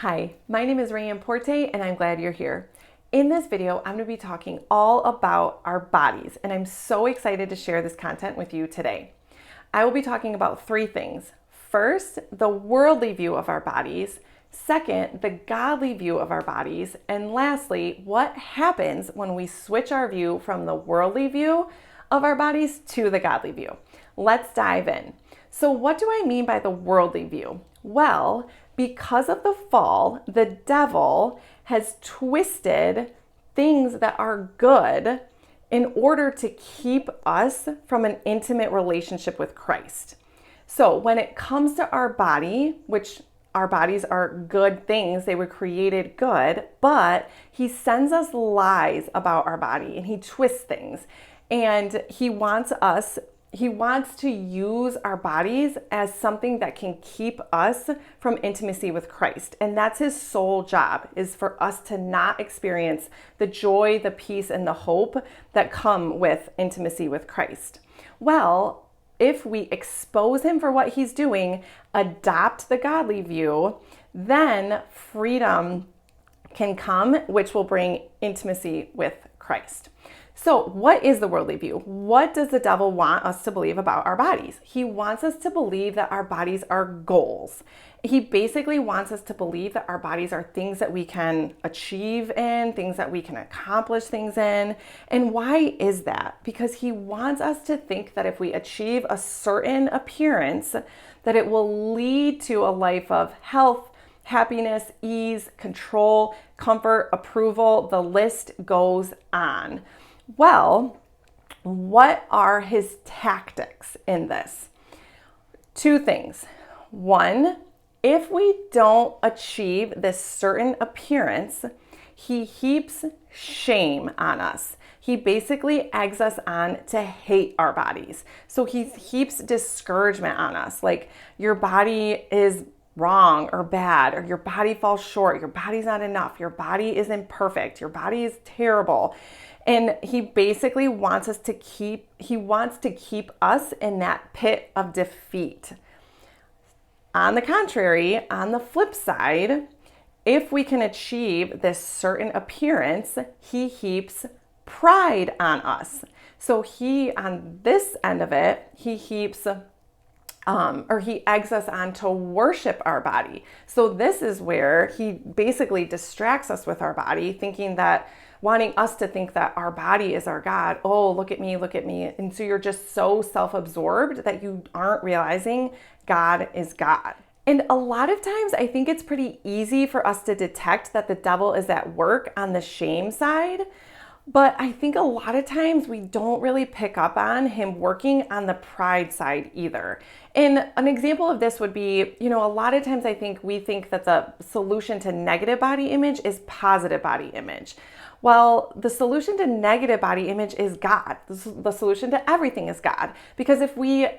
Hi, my name is Rayanne Porte and I'm glad you're here. In this video, I'm going to be talking all about our bodies, and I'm so excited to share this content with you today. I will be talking about three things. First, the worldly view of our bodies. Second, the godly view of our bodies. And lastly, what happens when we switch our view from the worldly view of our bodies to the godly view. Let's dive in. So what do I mean by the worldly view? Well, because of the fall, the devil has twisted things that are good in order to keep us from an intimate relationship with Christ. So when it comes to our body, which our bodies are good things, they were created good, but he sends us lies about our body and he twists things. And he wants to use our bodies as something that can keep us from intimacy with Christ. And that's his sole job, is for us to not experience the joy, the peace, and the hope that come with intimacy with Christ. Well, if we expose him for what he's doing, adopt the godly view, then freedom can come, which will bring intimacy with Christ. So what is the worldly view? What does the devil want us to believe about our bodies? He wants us to believe that our bodies are goals. He basically wants us to believe that our bodies are things that we can achieve in, things that we can accomplish things in. And why is that? Because he wants us to think that if we achieve a certain appearance, that it will lead to a life of health, happiness, ease, control, comfort, approval. The list goes on. Well, what are his tactics in this? Two things. One, if we don't achieve this certain appearance, he heaps shame on us. He basically eggs us on to hate our bodies. So he heaps discouragement on us, like your body is wrong or bad, or your body falls short, your body's not enough, your body is imperfect, your body is terrible. And he basically wants to keep us in that pit of defeat. On the contrary, on the flip side, if we can achieve this certain appearance, he heaps pride on us. So on this end of it, he heaps he eggs us on to worship our body. So this is where he basically distracts us with our body, wanting us to think that our body is our God. Oh, look at me, look at me. And so you're just so self-absorbed that you aren't realizing God is God. And a lot of times I think it's pretty easy for us to detect that the devil is at work on the shame side. But I think a lot of times we don't really pick up on him working on the pride side either. And an example of this would be, a lot of times I think we think that the solution to negative body image is positive body image. Well, the solution to negative body image is God. The solution to everything is God. Because if we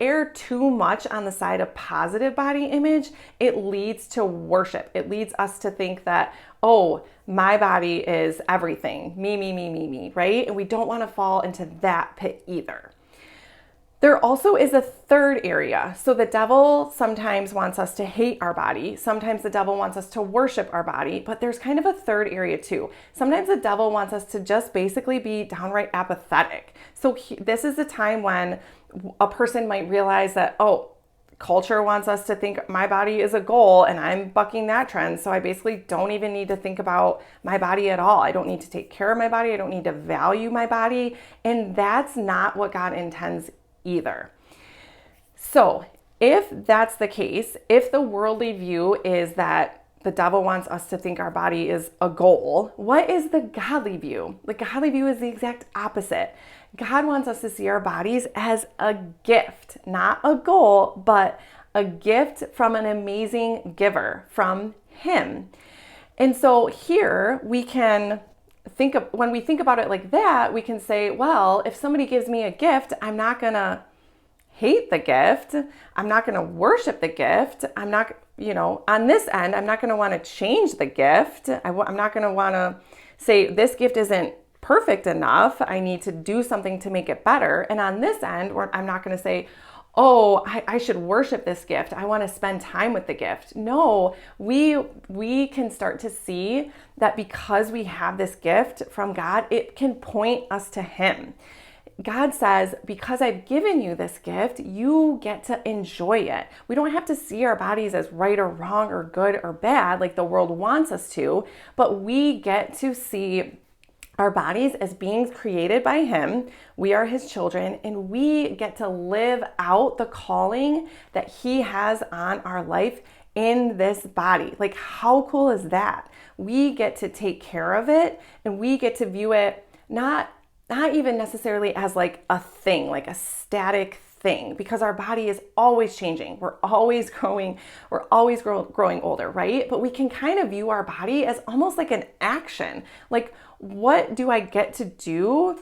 err too much on the side of positive body image, it leads to worship. It leads us to think that, oh, my body is everything. Me, right? And we don't want to fall into that pit either. There also is a third area. So the devil sometimes wants us to hate our body. Sometimes the devil wants us to worship our body, but there's kind of a third area too. Sometimes the devil wants us to just basically be downright apathetic. So this is a time when a person might realize that, oh, culture wants us to think my body is a goal and I'm bucking that trend. So I basically don't even need to think about my body at all. I don't need to take care of my body. I don't need to value my body. And that's not what God intends either. So if that's the case, if the worldly view is that the devil wants us to think our body is a goal, what is the godly view? The godly view is the exact opposite. God wants us to see our bodies as a gift, not a goal, but a gift from an amazing giver, from him. And so here we can when we think about it like that, we can say, well, if somebody gives me a gift, I'm not going to hate the gift. I'm not going to worship the gift. I'm not, on this end, I'm not going to want to change the gift. I'm not going to want to say this gift isn't perfect enough. I need to do something to make it better. And on this end, I'm not going to say, oh, I should worship this gift. I want to spend time with the gift. No, we can start to see that because we have this gift from God, it can point us to Him. God says, because I've given you this gift, you get to enjoy it. We don't have to see our bodies as right or wrong or good or bad like the world wants us to, but we get to see our bodies as beings created by Him. We are His children, and we get to live out the calling that He has on our life in this body. Like, how cool is that? We get to take care of it, and we get to view it not even necessarily as like a thing, like a static thing, because our body is always changing. We're always growing. We're always growing older, right? But we can kind of view our body as almost like an action. Like, what do I get to do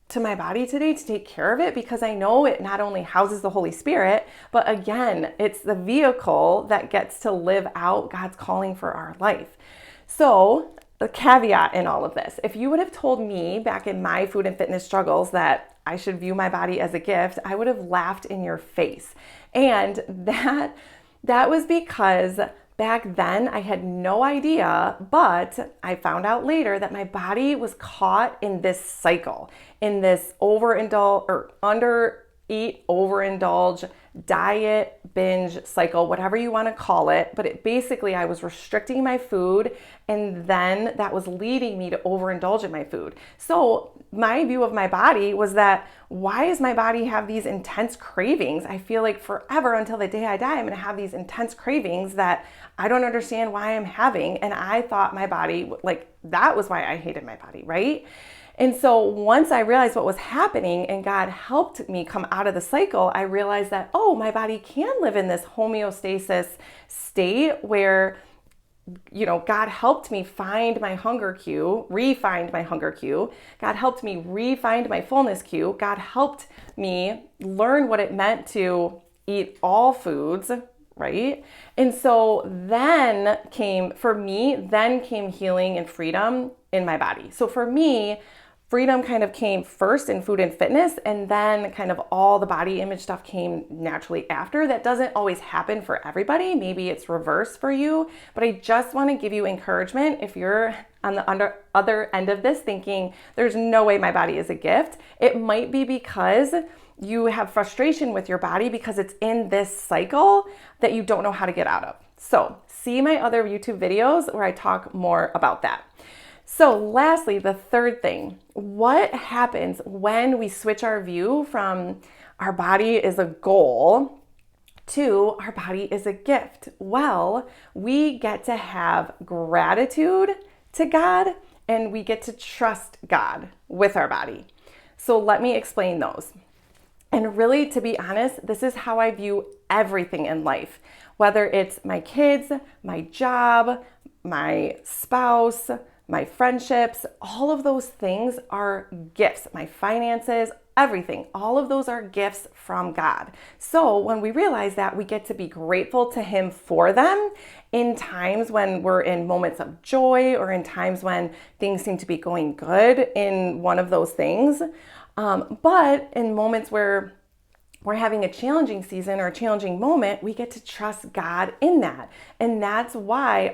to my body today to take care of it? Because I know it not only houses the Holy Spirit, but again, it's the vehicle that gets to live out God's calling for our life. So the caveat in all of this, if you would have told me back in my food and fitness struggles that I should view my body as a gift, I would have laughed in your face. And that was because back then I had no idea, but I found out later that my body was caught in this cycle, in this overindulge or undereat, overindulge, diet, binge cycle, whatever you want to call it. But it basically, I was restricting my food, and then that was leading me to overindulge in my food. So my view of my body was that, why does my body have these intense cravings? I feel like forever until the day I die, I'm going to have these intense cravings that I don't understand why I'm having. And I thought my body, like, that was why I hated my body, right? And so once I realized what was happening and God helped me come out of the cycle, I realized that, oh, my body can live in this homeostasis state where, you know, God helped me find my hunger cue, re-find my hunger cue. God helped me re-find my fullness cue. God helped me learn what it meant to eat all foods, right? And so then came healing and freedom in my body. So for me, freedom kind of came first in food and fitness, and then kind of all the body image stuff came naturally after. That doesn't always happen for everybody. Maybe it's reverse for you, but I just want to give you encouragement. If you're on the other end of this thinking, there's no way my body is a gift, it might be because you have frustration with your body because it's in this cycle that you don't know how to get out of. So see my other YouTube videos where I talk more about that. So lastly, the third thing, what happens when we switch our view from our body is a goal to our body is a gift? Well, we get to have gratitude to God, and we get to trust God with our body. So let me explain those. And really, to be honest, this is how I view everything in life, whether it's my kids, my job, my spouse, my friendships. All of those things are gifts. My finances, everything, all of those are gifts from God. So when we realize that, we get to be grateful to Him for them in times when we're in moments of joy, or in times when things seem to be going good in one of those things. But in moments where we're having a challenging season or a challenging moment, we get to trust God in that. And that's why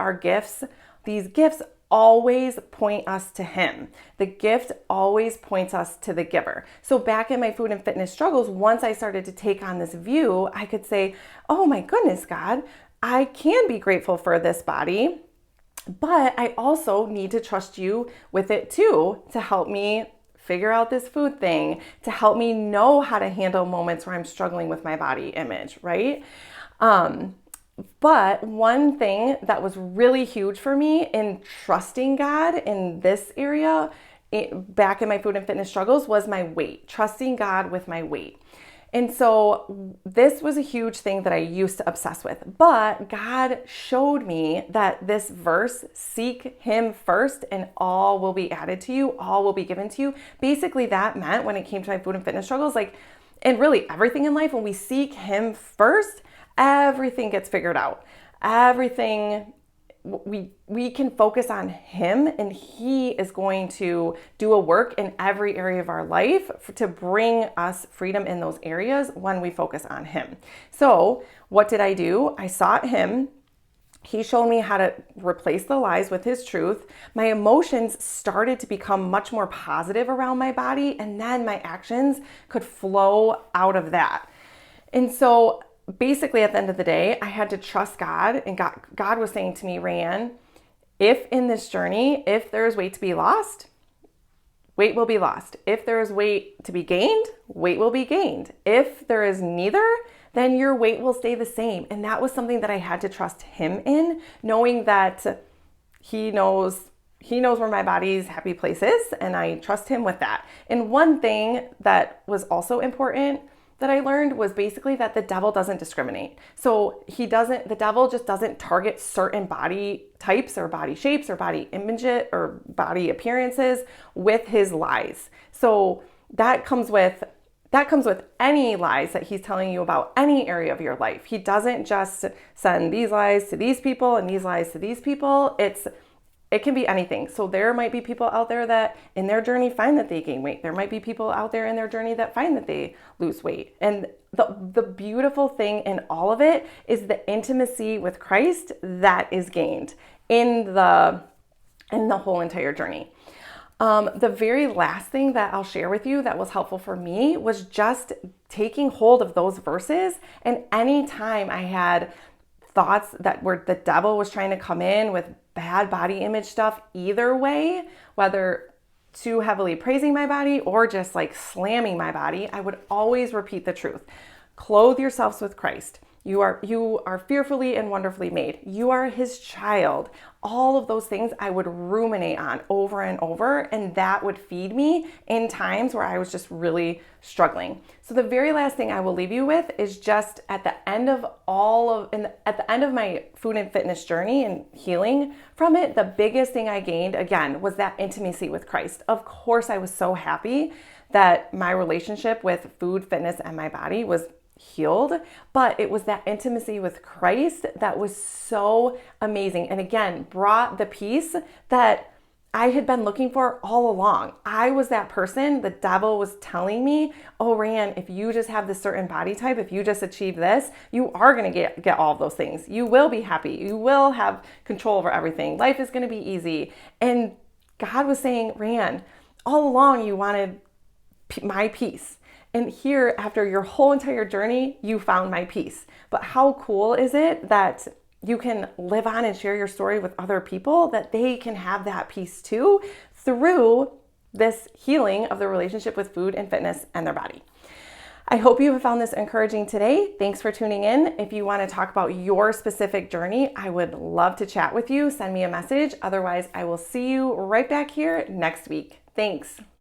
these gifts always point us to Him. The gift always points us to the giver. So back in my food and fitness struggles, once I started to take on this view, I could say, oh my goodness, God, I can be grateful for this body, but I also need to trust you with it too, to help me figure out this food thing, to help me know how to handle moments where I'm struggling with my body image, right? But one thing that was really huge for me in trusting God in this area, back in my food and fitness struggles, was my weight, trusting God with my weight. And so this was a huge thing that I used to obsess with. But God showed me that this verse, seek Him first and all will be added to you, all will be given to you. Basically, that meant when it came to my food and fitness struggles, and really everything in life, when we seek Him first, everything gets figured out. Everything we can focus on him, and he is going to do a work in every area of our life to bring us freedom in those areas when we focus on him. So what did I do? I sought him. He showed me how to replace the lies with his truth. My emotions started to become much more positive around my body, and then my actions could flow out of that. And so basically at the end of the day, I had to trust God, and God was saying to me, Rayanne, if in this journey, if there is weight to be lost, weight will be lost. If there is weight to be gained, weight will be gained. If there is neither, then your weight will stay the same. And that was something that I had to trust him in, knowing that he knows where my body's happy place is, and I trust him with that. And one thing that was also important that I learned was basically that the devil doesn't discriminate. So the devil just doesn't target certain body types or body shapes or body images or body appearances with his lies. So that comes with any lies that he's telling you about any area of your life. He doesn't just send these lies to these people and these lies to these people. It can be anything. So there might be people out there that in their journey find that they gain weight. There might be people out there in their journey that find that they lose weight. And the beautiful thing in all of it is the intimacy with Christ that is gained in the whole entire journey. The very last thing that I'll share with you that was helpful for me was just taking hold of those verses. And anytime I had thoughts that were the devil was trying to come in with bad body image stuff, either way, whether too heavily praising my body or just like slamming my body, I would always repeat the truth. Clothe yourselves with Christ. You are fearfully and wonderfully made. You are his child. All of those things I would ruminate on over and over, and that would feed me in times where I was just really struggling. So the very last thing I will leave you with is just at the end of my food and fitness journey and healing from it, the biggest thing I gained again was that intimacy with Christ. Of course, I was so happy that my relationship with food, fitness, and my body was healed, but it was that intimacy with Christ that was so amazing, and again brought the peace that I had been looking for all along. I was that person the devil was telling me, oh Rayanne, if you just have this certain body type, if you just achieve this, you are going to get all of those things. You will be happy. You will have control over everything. Life is going to be easy. And God was saying, Rayanne, all along you wanted my peace. And here, after your whole entire journey, you found my peace. But how cool is it that you can live on and share your story with other people, that they can have that peace too through this healing of the relationship with food and fitness and their body. I hope you have found this encouraging today. Thanks for tuning in. If you want to talk about your specific journey, I would love to chat with you. Send me a message. Otherwise, I will see you right back here next week. Thanks.